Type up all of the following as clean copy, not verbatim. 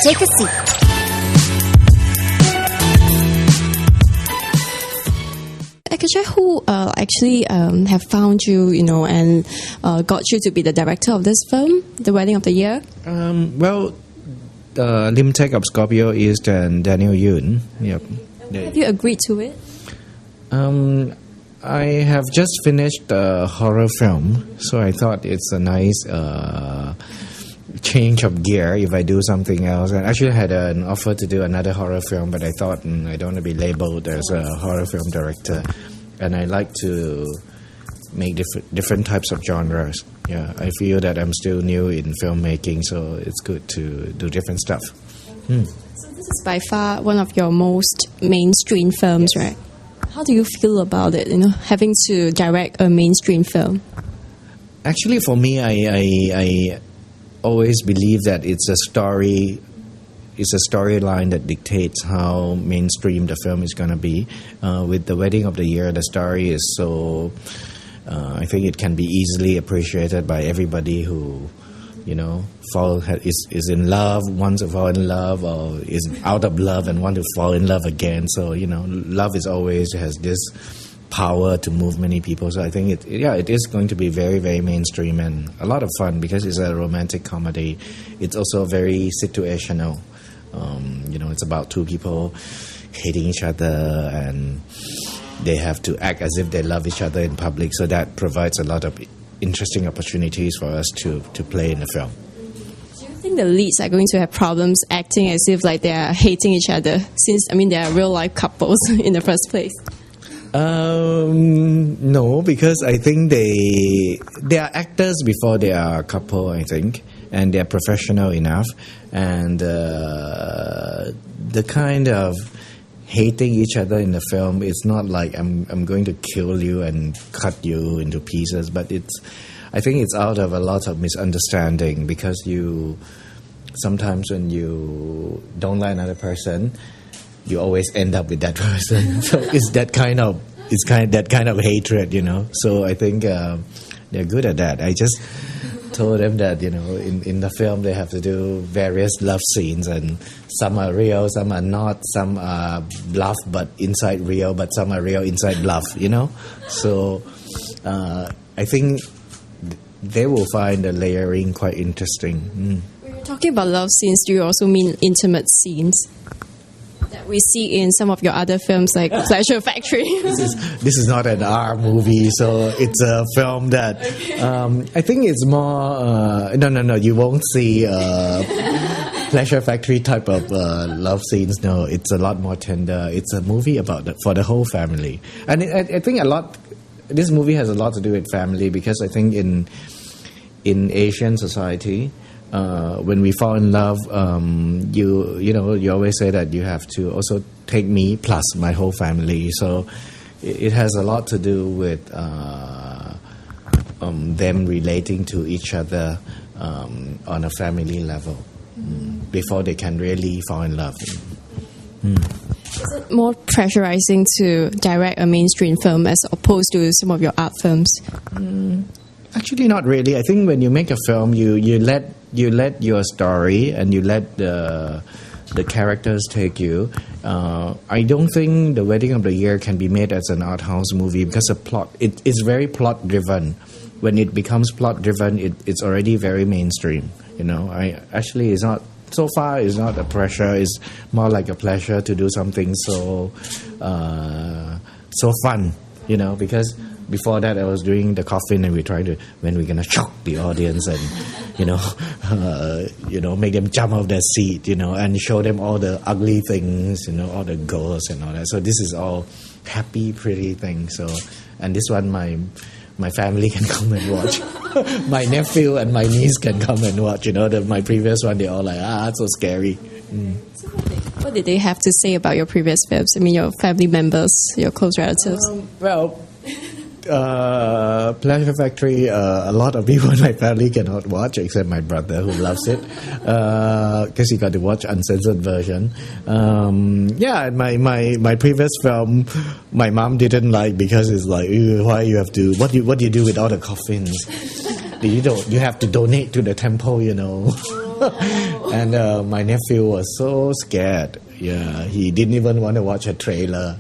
Take a seat. Actually, who actually have found you, and got you to be the director of this film, The Wedding of the Year? Well, Lim Tech of Scorpio East and Daniel Yoon. Yep. Have you agreed to it? I have just finished a horror film, so I thought it's a nice change of gear if I do something else. And actually I had an offer to do another horror film, but I thought I don't want to be labeled as a horror film director, and I like to make different types of genres. Yeah, I feel that I'm still new in filmmaking, so it's good to do different stuff. So this is by far one of your most mainstream films, right? How do you feel about it, having to direct a mainstream film? Actually, for me, I always believe that it's a storyline that dictates how mainstream the film is going to be. With The Wedding of the Year, the story is so... I think it can be easily appreciated by everybody who, is in love, wants to fall in love, or is out of love and want to fall in love again. So, love is always has this power to move many people. So I think it is going to be very, very mainstream and a lot of fun because it's a romantic comedy. It's also very situational. It's about two people hating each other and they have to act as if they love each other in public. So that provides a lot of interesting opportunities for us to play in the film. Do you think the leads are going to have problems acting as if like they are hating each other since, they are real life couples in the first place? No, because I think they are actors before they are a couple, I think, and they are professional enough, and the kind of hating each other in the film, it's not like I'm going to kill you and cut you into pieces, but I think it's out of a lot of misunderstanding because sometimes when you don't like another person, you always end up with that person. So it's that kind of hatred, So I think they're good at that. I just told them that in the film they have to do various love scenes, and some are real, some are not, some are bluff but inside real, but some are real inside bluff. So I think they will find the layering quite interesting. When you're talking about love scenes, do you also mean intimate scenes that we see in some of your other films like Pleasure Factory? This is not an R movie, so it's a film that I think it's more no, you won't see Pleasure Factory type of love scenes. No, it's a lot more tender. It's a movie for the whole family, and I think this movie has a lot to do with family, because I think in Asian society, when we fall in love, you always say that you have to also take me plus my whole family. So it has a lot to do with them relating to each other on a family level before they can really fall in love. Is it more pressurizing to direct a mainstream film as opposed to some of your art films? Actually, not really. I think when you make a film, you let your story and you let the characters take you. I don't think The Wedding of the Year can be made as an art house movie because the plot it's very plot driven. When it becomes plot driven, it's already very mainstream. It's not. So far, it's not a pressure. It's more like a pleasure to do something so fun. Because before that I was doing The Coffin, and we tried to when we're gonna shock the audience and make them jump off their seat, and show them all the ugly things, all the ghosts and all that. So this is all happy, pretty things. So, and this one my family can come and watch. My nephew and my niece can come and watch. My previous one, they're all like, it's so scary. So what did they have to say about your previous films? Your family members, your close relatives? Pleasure Factory, a lot of people in my family cannot watch except my brother, who loves it because he got to watch uncensored version. My previous film, my mom didn't like because it's like, why you have to? What do you do with all the coffins? You have to donate to the temple, And my nephew was so scared. Yeah, he didn't even want to watch a trailer.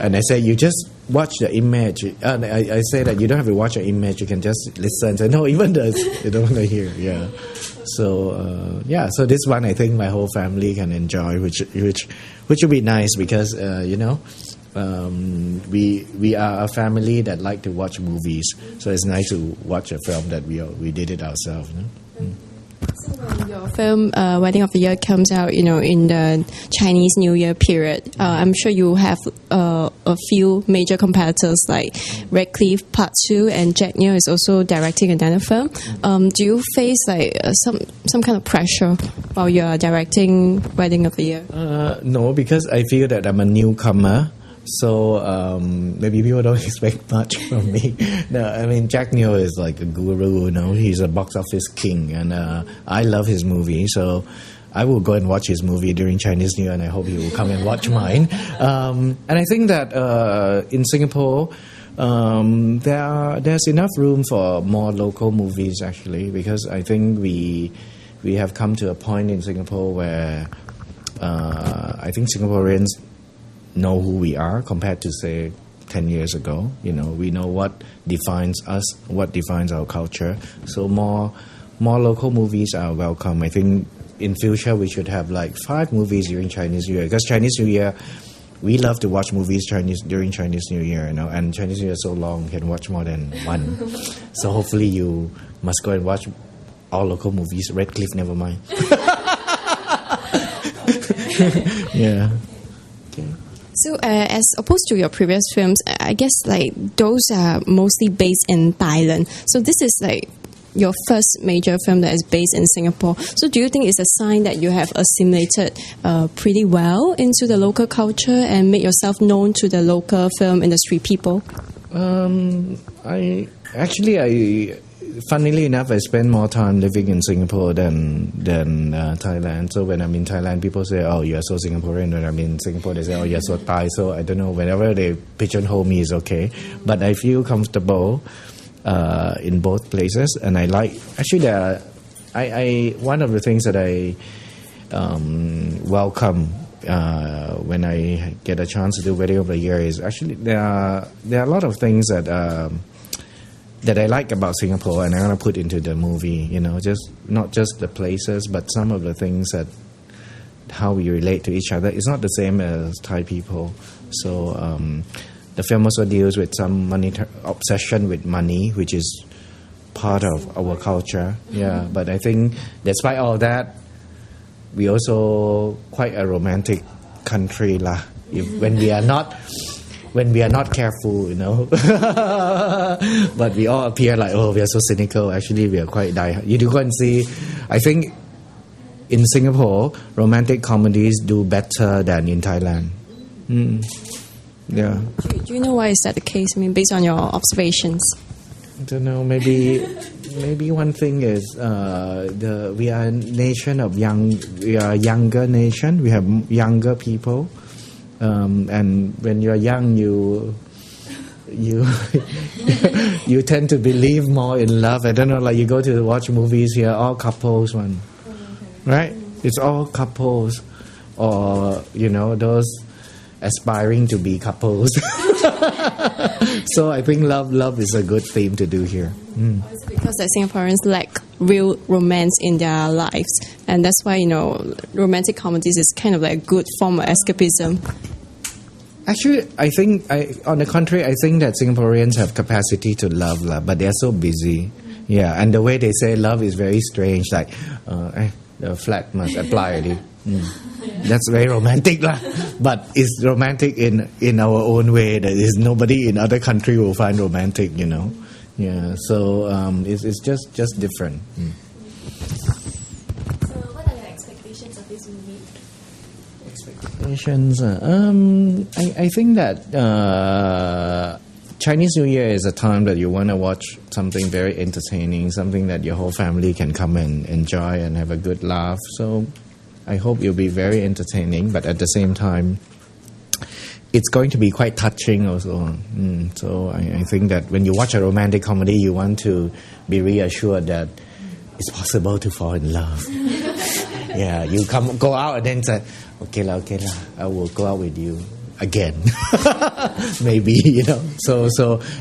And I said, you just watch the image. And I say that you don't have to watch an image. You can just listen. So no, even this, you don't want to hear. Yeah. So so this one I think my whole family can enjoy, which will be nice because we are a family that like to watch movies. So it's nice to watch a film that we did it ourselves. No? So when your film Wedding of the Year comes out, in the Chinese New Year period, I'm sure you have a few major competitors like Redcliffe Part 2 and Jack Neo is also directing another film. Do you face like some kind of pressure while you are directing Wedding of the Year? No, because I feel that I'm a newcomer. So maybe people don't expect much from me. No, I mean Jack Neo is like a guru, he's a box office king, and I love his movie. So I will go and watch his movie during Chinese New Year, and I hope he will come and watch mine. And I think that in Singapore, there's enough room for more local movies actually, because I think we have come to a point in Singapore where I think Singaporeans know who we are compared to say 10 years ago. We know what defines us, what defines our culture. So more local movies are welcome. I think in future we should have like 5 movies during Chinese New Year, because Chinese New Year we love to watch movies during Chinese New Year, and Chinese New Year is so long, you can watch more than one. So hopefully you must go and watch all local movies. Redcliffe, never mind. Yeah. Okay. So, as opposed to your previous films, I guess like those are mostly based in Thailand. So this is like your first major film that is based in Singapore. So do you think it's a sign that you have assimilated pretty well into the local culture and made yourself known to the local film industry people? Funnily enough, I spend more time living in Singapore than Thailand. So when I'm in Thailand, people say, "Oh, you're so Singaporean." When I'm in Singapore, they say, "Oh, you're so Thai." So I don't know. Whenever they pigeonhole me, is okay. But I feel comfortable in both places, and I like. Actually, one of the things that I welcome when I get a chance to do Wedding of the Year is actually there are a lot of things that I like about Singapore, and I'm gonna put into the movie. Just not just the places, but some of the things that how we relate to each other. It's not the same as Thai people. So the film also deals with some obsession with money, which is part of our culture. Yeah, but I think despite all that, we also quite a romantic country lah. When we are not careful, but we all appear like, oh, we are so cynical. Actually, we are quite die. You do go and see, I think in Singapore, romantic comedies do better than in Thailand. Yeah. Do you know why is that the case? I mean, based on your observations. I don't know. Maybe one thing is we are a nation of we are a younger nation. We have younger people. And when you're young, you tend to believe more in love. I don't know, like you go to watch movies here, all couples one, right? It's all couples, or those aspiring to be couples. So I think love is a good theme to do here. It's because the Singaporeans lack real romance in their lives, and that's why romantic comedies is kind of like a good form of escapism. Actually, I think on the contrary, I think that Singaporeans have capacity to love, but they are so busy. Yeah, and the way they say love is very strange. Like the flat must apply. That's very romantic lah. But it's romantic in our own way. That is nobody in other country will find romantic. Yeah. So it's just different. So what are your expectations of this movie? Expectations. I think that Chinese New Year is a time that you want to watch something very entertaining, something that your whole family can come and enjoy and have a good laugh. So I hope it'll be very entertaining, but at the same time, it's going to be quite touching also. So I think that when you watch a romantic comedy, you want to be reassured that it's possible to fall in love. Yeah, you go out and then say, okay lah, I will go out with you again. Maybe, you know. So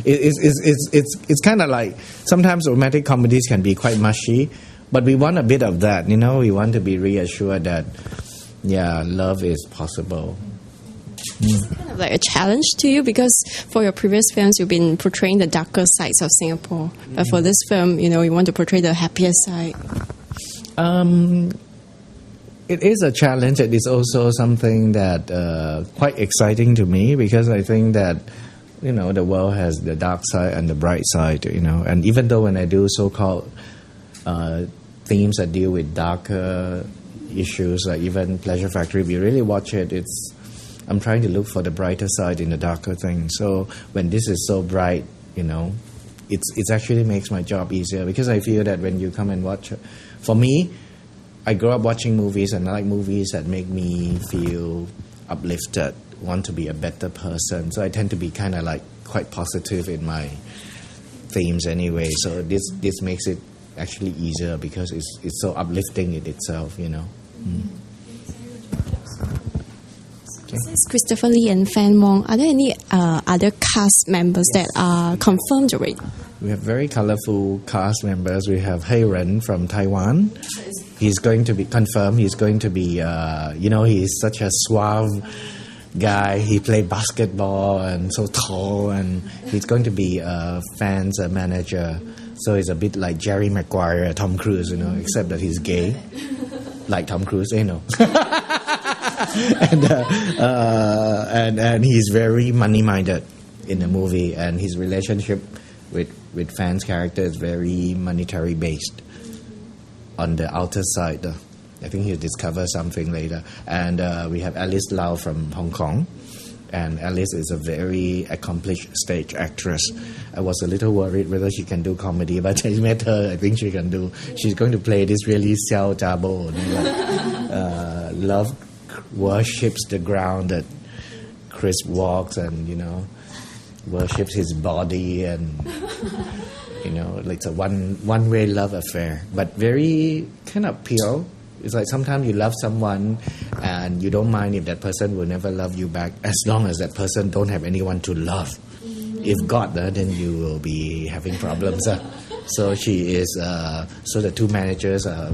it's kind of like sometimes romantic comedies can be quite mushy, but we want a bit of that, you know. We want to be reassured that, yeah, love is possible. It's kind of like a challenge to you, because for your previous films you've been portraying the darker sides of Singapore, but for this film, you know, you want to portray the happier side. It is a challenge. It is also something that quite exciting to me, because I think that, you know, the world has the dark side and the bright side, you know. And even though when I do so-called themes that deal with darker issues, like even Pleasure Factory, if you really watch it, I'm trying to look for the brighter side in the darker thing. So when this is so bright, you know, it's actually makes my job easier, because I feel that when you come and watch it, for me, I grew up watching movies, and I like movies that make me feel uplifted, want to be a better person. So I tend to be kind of like quite positive in my themes anyway. So this makes it actually easier, because it's so uplifting in itself, you know. Since Christopher Lee and Fann Wong, are there any other cast members that are confirmed already? We have very colorful cast members. We have Hei Ren from Taiwan. He's going to be confirmed. He's going to be, you know, he's such a suave guy. He played basketball and so tall, and he's going to be Fann's manager. So he's a bit like Jerry Maguire, Tom Cruise, you know, except that he's gay, like Tom Cruise, you know. and he's very money-minded in the movie, and his relationship with Fann's character is very monetary based on the outer side. I think he'll discover something later. And we have Alice Lau from Hong Kong, and Alice is a very accomplished stage actress. I was a little worried whether she can do comedy, but I met her, I think she can do. She's going to play this really xiao jabo, you know, like, love worships the ground that Chris walks, and, you know, worships his body, and, you know, like it's a one-way love affair, but very kind of pure. It's like sometimes you love someone and you don't mind if that person will never love you back, as long as that person don't have anyone to love. If God, then you will be having problems. So she is. So the two managers are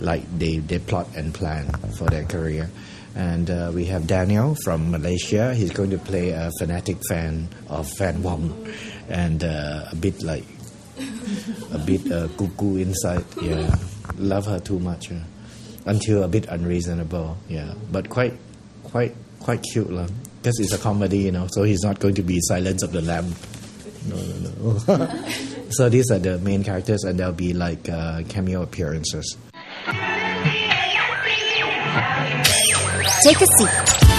like they plot and plan for their career. And we have Daniel from Malaysia. He's going to play a fanatic fan of Fann Wong, and a bit cuckoo inside. Yeah, love her too much, until a bit unreasonable. Yeah, but quite cute, because it's a comedy, you know. So he's not going to be Silence of the Lamb. No. So these are the main characters, and there'll be like cameo appearances. Take a seat.